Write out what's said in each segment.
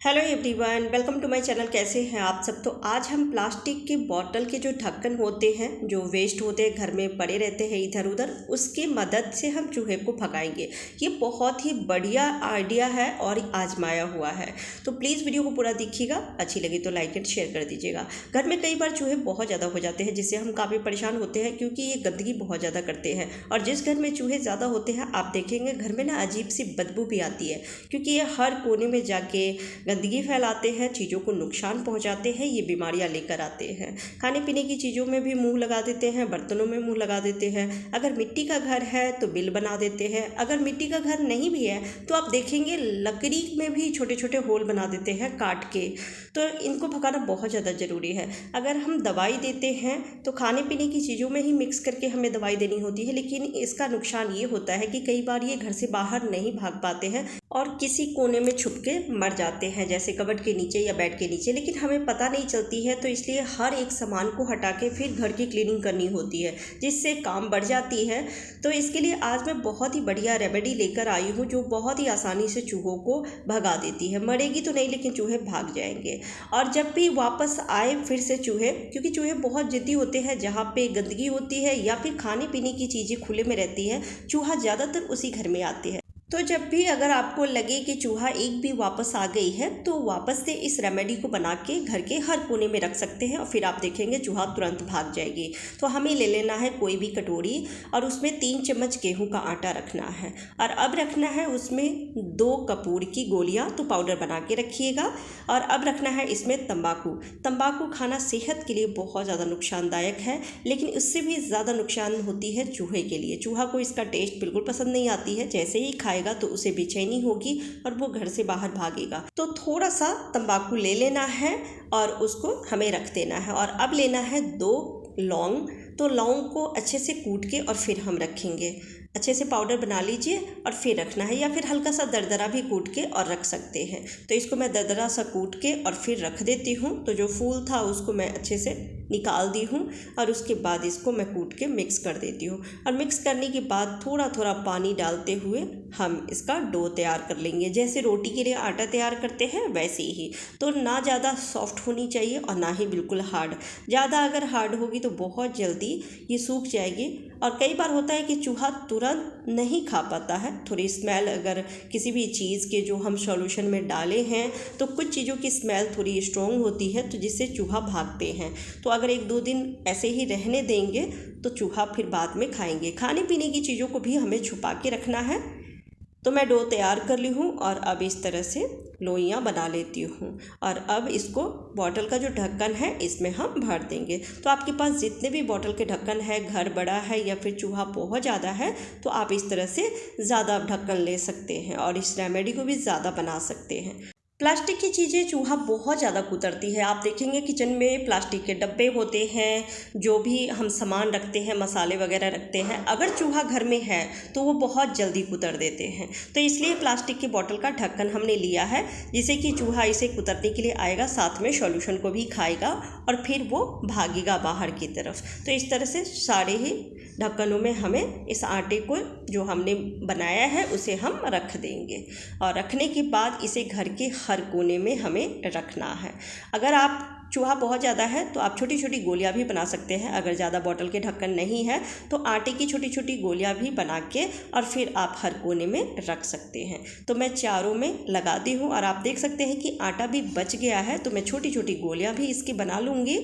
Hello everyone, welcome to my channel. कैसे हैं आप सब। तो आज हम प्लास्टिक के बॉटल के जो ढक्कन होते हैं, जो वेस्ट होते हैं, घर में पड़े रहते हैं इधर उधर, उसकी मदद से हम चूहे को भगाएंगे। ये बहुत ही बढ़िया आइडिया है और आजमाया हुआ है। तो प्लीज़ वीडियो को पूरा देखिएगा, अच्छी लगी तो लाइक एंड शेयर कर दीजिएगा। घर में कई बार चूहे बहुत ज़्यादा हो जाते हैं, जिससे हम काफ़ी परेशान होते हैं, क्योंकि ये गंदगी बहुत ज़्यादा करते हैं। और जिस घर में चूहे ज़्यादा होते हैं, आप देखेंगे घर में ना अजीब सी बदबू भी आती है, क्योंकि ये हर कोने में जाके गंदगी फैलाते हैं, चीज़ों को नुकसान पहुंचाते हैं, ये बीमारियां लेकर आते हैं। खाने पीने की चीज़ों में भी मुंह लगा देते हैं, बर्तनों में मुंह लगा देते हैं। अगर मिट्टी का घर है तो बिल बना देते हैं। अगर मिट्टी का घर नहीं भी है तो आप देखेंगे लकड़ी में भी छोटे छोटे होल बना देते हैं काट के। तो इनको भगाना बहुत ज़्यादा ज़रूरी है। अगर हम दवाई देते हैं तो खाने पीने की चीज़ों में ही मिक्स करके हमें दवाई देनी होती है, लेकिन इसका नुकसान ये होता है कि कई बार ये घर से बाहर नहीं भाग पाते हैं और किसी कोने में छुप के मर जाते हैं, जैसे कबर्ड के नीचे या बेड के नीचे, लेकिन हमें पता नहीं चलती है। तो इसलिए हर एक सामान को हटा के फिर घर की क्लीनिंग करनी होती है, जिससे काम बढ़ जाती है। तो इसके लिए आज मैं बहुत ही बढ़िया रेमेडी लेकर आई हूँ, जो बहुत ही आसानी से चूहों को भगा देती है। मरेगी तो नहीं, लेकिन चूहे भाग जाएंगे। और जब भी वापस आए फिर से चूहे, क्योंकि चूहे बहुत जिद्दी होते हैं, जहाँ पे गंदगी होती है या फिर खाने पीने की चीज़ें खुले में रहती है, चूहा ज़्यादातर उसी घर में आते हैं। तो जब भी अगर आपको लगे कि चूहा एक भी वापस आ गई है, तो वापस से इस रेमेडी को बना के घर के हर कोने में रख सकते हैं और फिर आप देखेंगे चूहा तुरंत भाग जाएगी। तो हमें ले लेना है कोई भी कटोरी और उसमें 3 चम्मच गेहूं का आटा रखना है। और अब रखना है उसमें 2 कपूर की गोलियां, तो पाउडर बना के रखिएगा। और अब रखना है इसमें तंबाकू। तंबाकू खाना सेहत के लिए बहुत ज़्यादा नुकसानदायक है, लेकिन उससे भी ज़्यादा नुकसान होती है चूहे के लिए। चूहा को इसका टेस्ट बिल्कुल पसंद नहीं आती है, जैसे ही तो उसे बेचैनी होगी और वो घर से बाहर भागेगा। तो थोड़ा सा तंबाकू ले लेना है और उसको हमें रख देना है। और अब लेना है 2 लौंग। तो लौंग को अच्छे से कूट के और फिर हम रखेंगे। अच्छे से पाउडर बना लीजिए और फिर रखना है, या फिर हल्का सा दरदरा भी कूट के और रख सकते हैं। तो इसको मैं दरदरा सा कूट के और फिर रख देती हूँ। तो जो फूल था उसको मैं अच्छे से निकाल दी हूँ और उसके बाद इसको मैं कूट के मिक्स कर देती हूँ। और मिक्स करने के बाद थोड़ा थोड़ा पानी डालते हुए हम इसका डो तैयार कर लेंगे। जैसे रोटी के लिए आटा तैयार करते हैं वैसे ही। तो ना ज़्यादा सॉफ्ट होनी चाहिए और ना ही बिल्कुल हार्ड। ज़्यादा अगर हार्ड होगी तो बहुत जल्दी ये सूख जाएगी। और कई बार होता है कि चूहा तुरंत नहीं खा पाता है। थोड़ी स्मेल अगर किसी भी चीज़ के जो हम सॉल्यूशन में डाले हैं, तो कुछ चीज़ों की स्मेल थोड़ी स्ट्रॉन्ग होती है, तो जिससे चूहा भागते हैं। तो अगर 1-2 दिन ऐसे ही रहने देंगे तो चूहा फिर बाद में खाएंगे। खाने पीने की चीज़ों को भी हमें छुपा के रखना है। तो मैं डो तैयार कर ली हूँ और अब इस तरह से लोइयाँ बना लेती हूँ। और अब इसको बॉटल का जो ढक्कन है इसमें हम भर देंगे। तो आपके पास जितने भी बॉटल के ढक्कन है, घर बड़ा है या फिर चूहा बहुत ज़्यादा है, तो आप इस तरह से ज़्यादा ढक्कन ले सकते हैं और इस रेमेडी को भी ज़्यादा बना सकते हैं। प्लास्टिक की चीज़ें चूहा बहुत ज़्यादा कुतरती है। आप देखेंगे किचन में प्लास्टिक के डब्बे होते हैं, जो भी हम सामान रखते हैं, मसाले वगैरह रखते हैं, अगर चूहा घर में है तो वो बहुत जल्दी कुतर देते हैं। तो इसलिए प्लास्टिक की बोतल का ढक्कन हमने लिया है, जिससे कि चूहा इसे कुतरने के लिए आएगा, साथ में सॉल्यूशन को भी खाएगा और फिर वो भागेगा बाहर की तरफ। तो इस तरह से सारे ही ढक्कनों में हमें इस आटे को जो हमने बनाया है उसे हम रख देंगे। और रखने के बाद इसे घर के हर कोने में हमें रखना है। अगर आप चूहा बहुत ज़्यादा है तो आप छोटी छोटी गोलियां भी बना सकते हैं। अगर ज़्यादा बॉटल के ढक्कन नहीं है तो आटे की छोटी छोटी गोलियां भी बना के और फिर आप हर कोने में रख सकते हैं। तो मैं चारों में लगा दी हूँ और आप देख सकते हैं कि आटा भी बच गया है। तो मैं छोटी छोटी गोलियां भी इसकी बना लूँगी।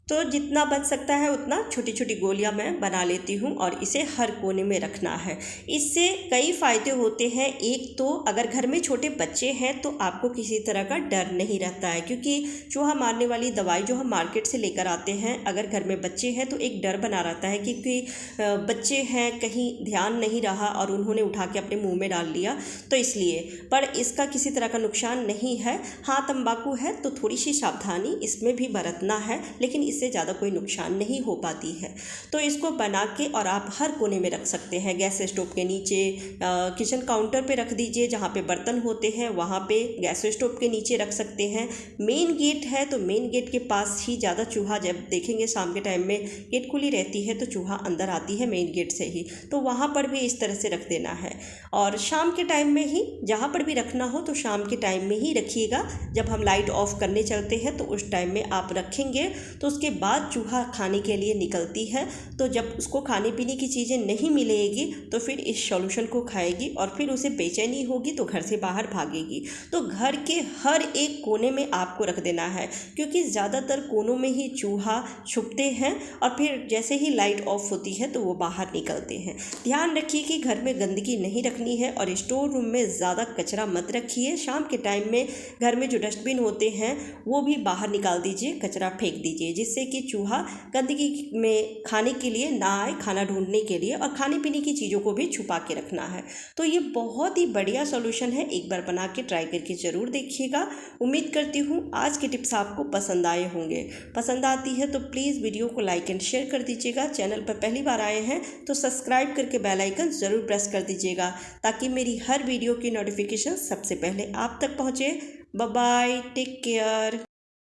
तो जितना बच सकता है उतना छोटी छोटी गोलियां मैं बना लेती हूँ और इसे हर कोने में रखना है। इससे कई फ़ायदे होते हैं। एक तो अगर घर में छोटे बच्चे हैं तो आपको किसी तरह का डर नहीं रहता है, क्योंकि चूहा मारने वाली दवाई जो हम मार्केट से लेकर आते हैं, अगर घर में बच्चे हैं तो एक डर बना रहता है क्योंकि बच्चे हैं, कहीं ध्यान नहीं रहा और उन्होंने उठा के अपने मुँह में डाल लिया, तो इसलिए। पर इसका किसी तरह का नुकसान नहीं है। हाँ, तंबाकू है तो थोड़ी सी सावधानी इसमें भी बरतना है, लेकिन इससे ज़्यादा कोई नुकसान नहीं हो पाती है। तो इसको बना के और आप हर कोने में रख सकते हैं, गैस स्टोव के नीचे, किचन काउंटर पे रख दीजिए, जहाँ पे बर्तन होते हैं वहाँ पे, गैस स्टोव के नीचे रख सकते हैं। मेन गेट है तो मेन गेट के पास ही ज़्यादा चूहा, जब देखेंगे शाम के टाइम में गेट खुली रहती है तो चूहा अंदर आती है मेन गेट से ही, तो वहाँ पर भी इस तरह से रख देना है। और शाम के टाइम में ही जहाँ पर भी रखना हो तो शाम के टाइम में ही रखिएगा। जब हम लाइट ऑफ करने चलते हैं तो उस टाइम में आप रखेंगे, तो उसके बाद चूहा खाने के लिए निकलती है, तो जब उसको खाने पीने की चीज़ें नहीं मिलेगी तो फिर इस सॉल्यूशन को खाएगी और फिर उसे बेचैनी होगी तो घर से बाहर भागेगी। तो घर के हर एक कोने में आपको रख देना है, क्योंकि ज़्यादातर कोनों में ही चूहा छुपते हैं और फिर जैसे ही लाइट ऑफ होती है तो वो बाहर निकलते हैं। ध्यान रखिए कि घर में गंदगी नहीं रखनी है और स्टोर रूम में ज़्यादा कचरा मत रखिए। शाम के टाइम में घर में जो डस्टबिन होते हैं वो भी बाहर निकाल दीजिए, कचरा फेंक दीजिए, जिससे कि चूहा गंदगी में खाने के लिए ना आए, खाना ढूंढने के लिए, और खाने पीने की चीज़ों को भी छुपा के रखना है। तो ये बहुत ही बढ़िया सॉल्यूशन है, एक बार बना के ट्राई करके ज़रूर देखिएगा। उम्मीद करती हूँ आज के टिप्स आपको पसंद आए होंगे। पसंद आती है तो प्लीज़ वीडियो को लाइक एंड शेयर कर दीजिएगा। चैनल पर पहली बार आए हैं तो सब्सक्राइब करके बेल आइकन ज़रूर प्रेस कर दीजिएगा, ताकि मेरी हर वीडियो की नोटिफिकेशन सबसे पहले आप तक पहुँचे। Bye bye, take care.